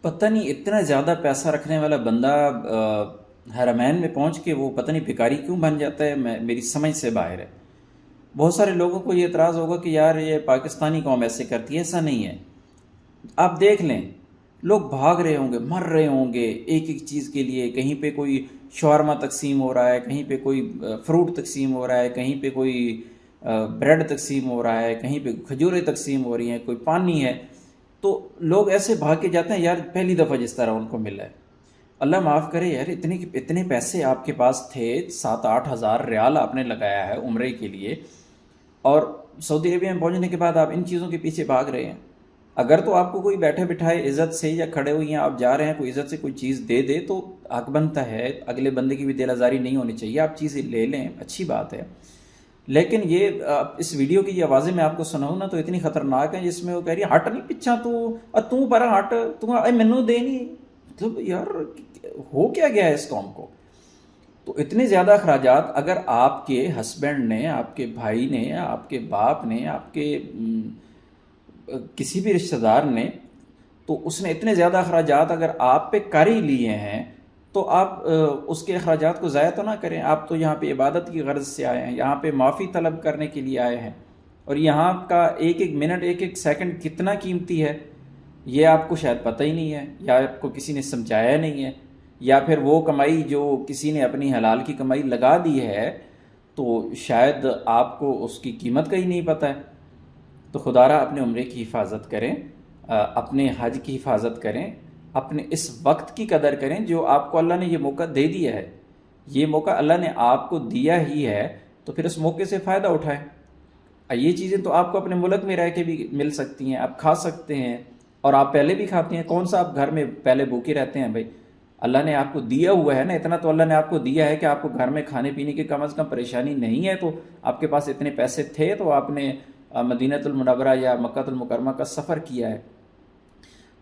پتہ نہیں اتنا زیادہ پیسہ رکھنے والا بندہ حرمین میں پہنچ کے وہ پتہ نہیں بھکاری کیوں بن جاتا ہے، میری سمجھ سے باہر ہے۔ بہت سارے لوگوں کو یہ اعتراض ہوگا کہ یار یہ پاکستانی قوم ایسے کرتی ہے، ایسا نہیں ہے۔ آپ دیکھ لیں، لوگ بھاگ رہے ہوں گے، مر رہے ہوں گے ایک ایک چیز کے لیے، کہیں پہ کوئی شاورما تقسیم ہو رہا ہے، کہیں پہ کوئی فروٹ تقسیم ہو رہا ہے، کہیں پہ کوئی بریڈ تقسیم ہو رہا ہے، کہیں پہ کھجوریں تقسیم ہو رہی ہیں، کوئی پانی ہے، تو لوگ ایسے بھاگ کے جاتے ہیں یار پہلی دفعہ جس طرح ان کو ملا ہے۔ اللہ معاف کرے یار، اتنے پیسے آپ کے پاس تھے، 7-8 ہزار ریال آپ نے لگایا ہے عمرے کے لیے، اور سعودی عربیہ میں پہنچنے کے بعد آپ ان چیزوں کے پیچھے بھاگ رہے ہیں۔ اگر تو آپ کو کوئی بیٹھے بٹھائے عزت سے، یا کھڑے ہوئی ہیں آپ جا رہے ہیں، کوئی عزت سے کوئی چیز دے دے تو حق بنتا ہے، اگلے بندے کی بھی دل آزاری نہیں ہونی چاہیے، آپ چیزیں لے لیں، اچھی بات ہے۔ لیکن یہ اس ویڈیو کی یہ آوازیں میں آپ کو سناؤں نا تو اتنی خطرناک ہیں، جس میں وہ کہہ رہی ہے ہٹ نہیں پچھا تو پر ہٹ تو مینوں دے نہیں، مطلب یار ہو کیا گیا ہے اس قوم کو؟ تو اتنے زیادہ اخراجات اگر آپ کے ہسبینڈ نے، آپ کے بھائی نے، آپ کے باپ نے، آپ کے کسی بھی رشتہ دار نے، تو اس نے اتنے زیادہ اخراجات اگر آپ پہ کر ہی لیے ہیں تو آپ اس کے اخراجات کو ضائع تو نہ کریں۔ آپ تو یہاں پہ عبادت کی غرض سے آئے ہیں، یہاں پہ معافی طلب کرنے کے لیے آئے ہیں، اور یہاں کا ایک ایک منٹ، ایک ایک سیکنڈ کتنا قیمتی ہے یہ آپ کو شاید پتہ ہی نہیں ہے، یا آپ کو کسی نے سمجھایا نہیں ہے، یا پھر وہ کمائی جو کسی نے اپنی حلال کی کمائی لگا دی ہے تو شاید آپ کو اس کی قیمت کا ہی نہیں پتہ ہے۔ تو خدا را اپنے عمرے کی حفاظت کریں، اپنے حج کی حفاظت کریں، اپنے اس وقت کی قدر کریں جو آپ کو اللہ نے یہ موقع دے دیا ہے۔ یہ موقع اللہ نے آپ کو دیا ہی ہے تو پھر اس موقع سے فائدہ اٹھائیں۔ یہ چیزیں تو آپ کو اپنے ملک میں رہ کے بھی مل سکتی ہیں، آپ کھا سکتے ہیں، اور آپ پہلے بھی کھاتے ہیں، کون سا آپ گھر میں پہلے بھوکے رہتے ہیں بھائی؟ اللہ نے آپ کو دیا ہوا ہے نا، اتنا تو اللہ نے آپ کو دیا ہے کہ آپ کو گھر میں کھانے پینے کی کم از کم پریشانی نہیں ہے، تو آپ کے پاس اتنے پیسے تھے تو آپ نے مدینہ المنورہ یا مکہ المکرمہ کا سفر کیا ہے۔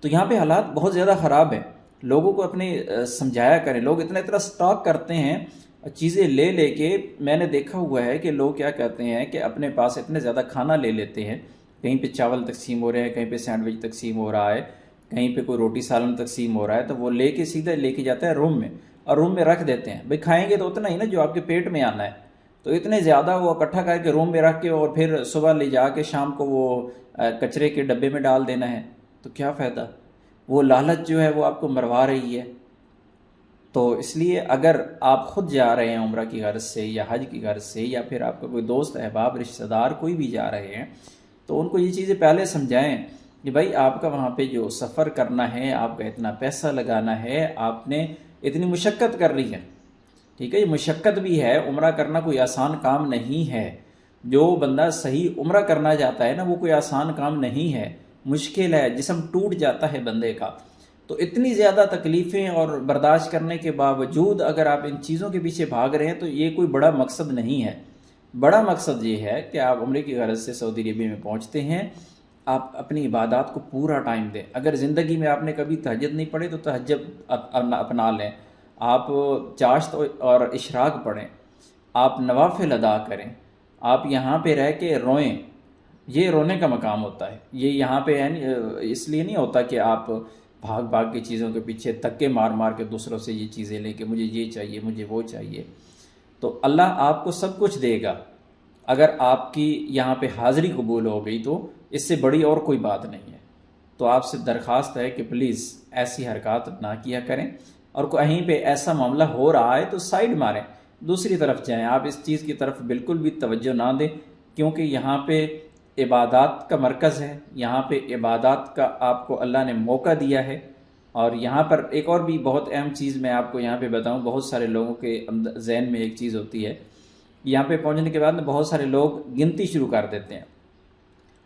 تو یہاں پہ حالات بہت زیادہ خراب ہیں، لوگوں کو اپنے سمجھایا کریں۔ لوگ اتنا سٹاک کرتے ہیں چیزیں لے لے کے، میں نے دیکھا ہوا ہے کہ لوگ کیا کہتے ہیں کہ اپنے پاس اتنے زیادہ کھانا لے لیتے ہیں، کہیں پہ چاول تقسیم ہو رہے ہیں، کہیں پہ سینڈوچ تقسیم ہو رہا ہے، کہیں پہ کوئی روٹی سالن تقسیم ہو رہا ہے، تو وہ لے کے سیدھا لے کے جاتا ہے روم میں، اور روم میں رکھ دیتے ہیں۔ بھئی کھائیں گے تو اتنا ہی نا جو آپ کے پیٹ میں آنا ہے، تو اتنے زیادہ وہ اکٹھا کر کے روم میں رکھ کے اور پھر صبح لے جا کے شام کو وہ کچرے کے ڈبے میں ڈال دینا ہے، تو کیا فائدہ؟ وہ لالچ جو ہے وہ آپ کو مروا رہی ہے۔ تو اس لیے اگر آپ خود جا رہے ہیں عمرہ کی غرض سے یا حج کی غرض سے، یا پھر آپ کا کوئی دوست احباب رشتہ دار کوئی بھی جا رہے ہیں، تو ان کو یہ چیزیں پہلے سمجھائیں کہ بھائی آپ کا وہاں پہ جو سفر کرنا ہے، آپ کا اتنا پیسہ لگانا ہے، آپ نے اتنی مشقت کر لی ہے، ٹھیک ہے؟ یہ مشقت بھی ہے، عمرہ کرنا کوئی آسان کام نہیں ہے۔ جو بندہ صحیح عمرہ کرنا جاتا ہے نا، وہ کوئی آسان کام نہیں ہے، مشکل ہے، جسم ٹوٹ جاتا ہے بندے کا۔ تو اتنی زیادہ تکلیفیں اور برداشت کرنے کے باوجود اگر آپ ان چیزوں کے پیچھے بھاگ رہے ہیں تو یہ کوئی بڑا مقصد نہیں ہے۔ بڑا مقصد یہ ہے کہ آپ عمرے کی غرض سے سعودی عربیہ میں پہنچتے ہیں، آپ اپنی عبادات کو پورا ٹائم دیں۔ اگر زندگی میں آپ نے کبھی تہجد نہیں پڑھی تو تہجد اپنا لیں، آپ چاشت اور اشراق پڑھیں، آپ نوافل ادا کریں، آپ یہاں پہ رہ کے روئیں۔ یہ رونے کا مقام ہوتا ہے، یہ یہاں پہ اس لیے نہیں ہوتا کہ آپ بھاگ بھاگ کے چیزوں کے پیچھے دھکے مار مار کے دوسروں سے یہ چیزیں لیں کہ مجھے یہ چاہیے، مجھے وہ چاہیے۔ تو اللہ آپ کو سب کچھ دے گا اگر آپ کی یہاں پہ حاضری قبول ہو گئی، تو اس سے بڑی اور کوئی بات نہیں ہے۔ تو آپ سے درخواست ہے کہ پلیز ایسی حرکات نہ کیا کریں، اور کہیں پہ ایسا معاملہ ہو رہا ہے تو سائیڈ ماریں، دوسری طرف جائیں، آپ اس چیز کی طرف بالکل بھی توجہ نہ دیں، کیونکہ یہاں پہ عبادات کا مرکز ہے، یہاں پہ عبادات کا آپ کو اللہ نے موقع دیا ہے۔ اور یہاں پر ایک اور بھی بہت اہم چیز میں آپ کو یہاں پہ بتاؤں، بہت سارے لوگوں کے ذہن میں ایک چیز ہوتی ہے، یہاں پہ پہنچنے کے بعد بہت سارے لوگ گنتی شروع کر دیتے ہیں،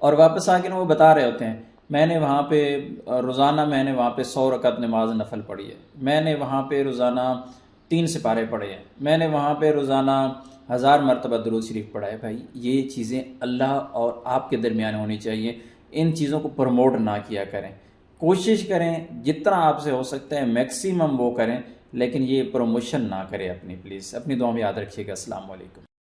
اور واپس آ کے وہ بتا رہے ہوتے ہیں میں نے وہاں پہ روزانہ 100 رکعت نماز نفل پڑھی ہے، میں نے وہاں پہ روزانہ 3 سپارے پڑھے ہیں، میں نے وہاں پہ روزانہ 1000 مرتبہ درود شریف پڑھا ہے۔ بھائی یہ چیزیں اللہ اور آپ کے درمیان ہونی چاہیے، ان چیزوں کو پروموٹ نہ کیا کریں۔ کوشش کریں جتنا آپ سے ہو سکتا ہے میکسیمم وہ کریں، لیکن یہ پروموشن نہ کریں اپنی، پلیز اپنی دعا میں یاد رکھیے گا۔ السلام علیکم۔